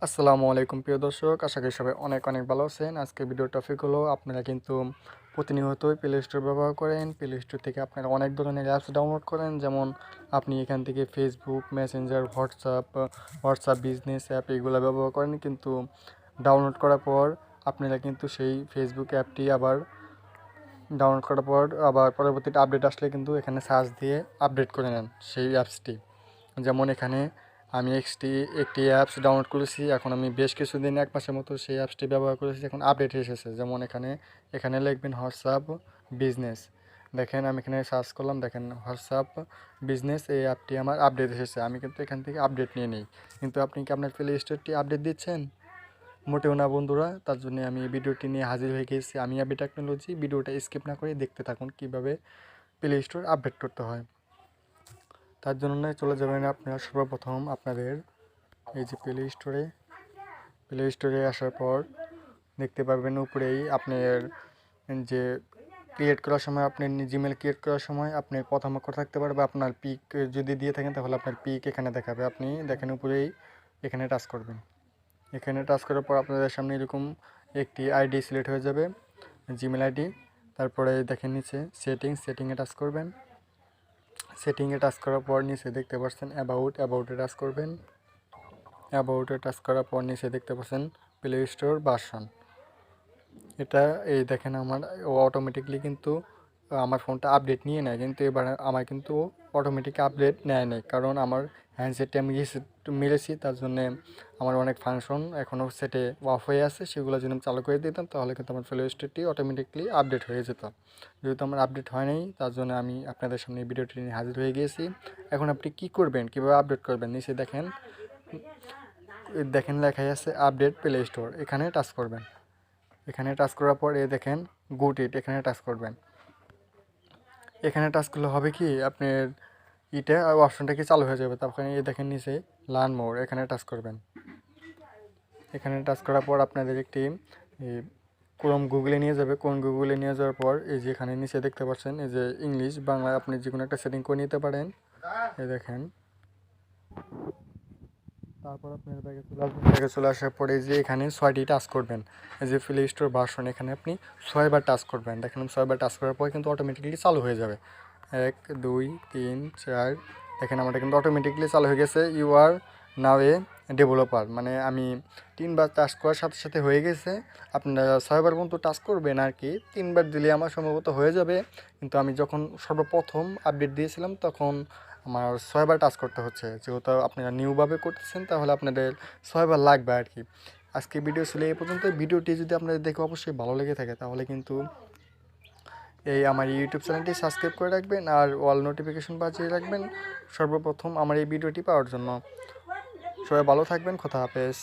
আসসালামু আলাইকুম প্রিয় দর্শক, আশা করি সবাই অনেক অনেক ভালো আছেন। আজকে ভিডিওর টপিক হলো আপনারা কিন্তু প্রতিনিয়তই প্লে স্টোর ব্যবহার করেন। প্লে স্টোর থেকে আপনারা অনেক ধরনের অ্যাপস ডাউনলোড করেন, যেমন আপনি এখান থেকে Facebook, Messenger, WhatsApp business app এগুলো ব্যবহার করেন, কিন্তু ডাউনলোড করার পর আপনারা কিন্তু সেই ফেসবুক অ্যাপটি আবার ডাউনলোড করার পর আবার পরবর্তীতে আপডেট আসলে কিন্তু এখানে সার্চ দিয়ে আপডেট করে নেন সেই অ্যাপসটি। যেমন এখানে আমি একটি অ্যাপস ডাউনলোড করেছি, এখন আমি বেশ কিছুদিন 1 মাসের মতো সেই অ্যাপসটি ব্যবহার করেছি, এখন আপডেট এসেছে। যেমন এখানে লিখবেন হোয়াটসঅ্যাপ বিজনেস। দেখেন আমি এখানে সার্চ করলাম, দেখেন হোয়াটসঅ্যাপ বিজনেস এই অ্যাপটি আমার আপডেট এসেছে। আমি কিন্তু এখান থেকে আপডেট নিয়ে নিই। কিন্তু আপনি কি আপনার প্লে স্টোরটি আপডেট দিচ্ছেন? মোটেও না বন্ধুরা, তার জন্য আমি এই ভিডিওটি নিয়ে হাজির হয়ে গেছি। আমি আবির টেকনোলজি। ভিডিওটা স্কিপ না করে দেখতে থাকুন কীভাবে প্লে স্টোর আপডেট করতে হয়। তার জন্য চলে যাবেন আপনারা সর্বপ্রথম আপনাদের এই যে প্লে স্টোরে আসার পর দেখতে পারবেন উপরেই আপনার যে ক্রিয়েট করার সময়, আপনি জিমেল ক্রিয়েট করার সময় আপনার প্রথম অক্ষর থাকতে পারে, বা আপনার পিক যদি দিয়ে থাকেন তাহলে আপনার পিক এখানে দেখাবে। আপনি দেখেন উপরেই এখানে টাচ করবেন। এখানে টাচ করার পর আপনাদের সামনে এরকম একটি আইডি সিলেক্ট হয়ে যাবে, জিমেল আইডি। তারপরে দেখেন নিচে সেটিংয়ে টাচ করবেন। সেটিংয়ে টাচ করার পর নিচে দেখতে পাচ্ছেন অ্যাবাউটে টাচ করবেন। অ্যাবাউটে টাচ করার পর নিচে দেখতে পাচ্ছেন প্লে স্টোর ভার্সন। এটা এই দেখেন আমার অটোমেটিকলি কিন্তু আমার ফোনটা আপডেট নিয়ে নেয়, কিন্তু এবার আমার কিন্তু অটোমেটিক আপডেট নেয় নাই, কারণ আমার হ্যান্ডসেটটা আমি রিসেট মেরেছি। তার জন্যে আমার অনেক ফাংশন এখনও সেটে অফ হয়ে আছে, সেগুলো যদি আমি চালু করে দিতাম তাহলে কিন্তু আমার প্লে স্টোরটি অটোমেটিকলি আপডেট হয়ে যেত। যেহেতু আমার আপডেট হয় নাই, তার জন্য আমি আপনাদের সামনে ভিডিওটি নিয়ে হাজির হয়ে গিয়েছি। এখন আপনি কি করবেন, কীভাবে আপডেট করবেন? নিচে দেখেন লেখাই আছে আপডেট প্লে স্টোর, এখানে টাচ করবেন। এখানে টাচ করার পর দেখেন গুড ইট, এখানে টাচ করবেন। এখানে টাচ করলে হবে কি, আপনার অপশনটা কি চালু হয়ে যাবে। তারপরে দেখেন নিচে লার্ন মোর, এখানে টাচ করবেন। এখানে টাচ করার পর আপনাদের একটি গুগলে নিয়ে যাবে। গুগলে নিয়ে যাওয়ার পর এই যে এখানে নিচে দেখতে পাচ্ছেন এই যে ইংলিশ বাংলা, আপনি যে কোনো একটা সেটিং করে নিতে পারেন। এই দেখেন, তারপর আপনার ব্যাগে চলে আসার পরে যে এখানে 6টি টাচ করবেন। এই যে প্লে স্টোর ভার্সন, এখানে আপনি 6বার টাচ করবেন। দেখেন 6বার টাচ করার পর কিন্তু অটোমেটিকলি চালু হয়ে যাবে। 1 2 3 4, দেখেন আমাদের কিন্তু অটোমেটিকলি চালু হয়ে গেছে। You R now A developer, মানে আমি 3বার টাচ করার সাথে সাথে হয়ে গেছে। আপনারা 6বার পর্যন্ত টাচ করবেন আর কি, 3বার দিলে আমার সম্ভবত হয়ে যাবে। কিন্তু আমি যখন সর্বপ্রথম আপডেট দিয়েছিলাম তখন আমার 6বার টাচ করতে হচ্ছে। যেহেতু আপনারা নিউভাবে করতেছেন তাহলে আপনাদের 6বার লাগবে আর কি। আজকে ভিডিও ছিল এই পর্যন্ত। ভিডিওটি যদি আপনাদের দেখে অবশ্যই ভালো লেগে থাকে তাহলে কিন্তু এই আমার ইউটিউব চ্যানেলটি সাবস্ক্রাইব করে রাখবেন আর অল নোটিফিকেশন বাজিয়ে রাখবেন সর্বপ্রথম আমার এই ভিডিওটি পাওয়ার জন্য। সবাই ভালো থাকবেন, খোদা হাফেজ।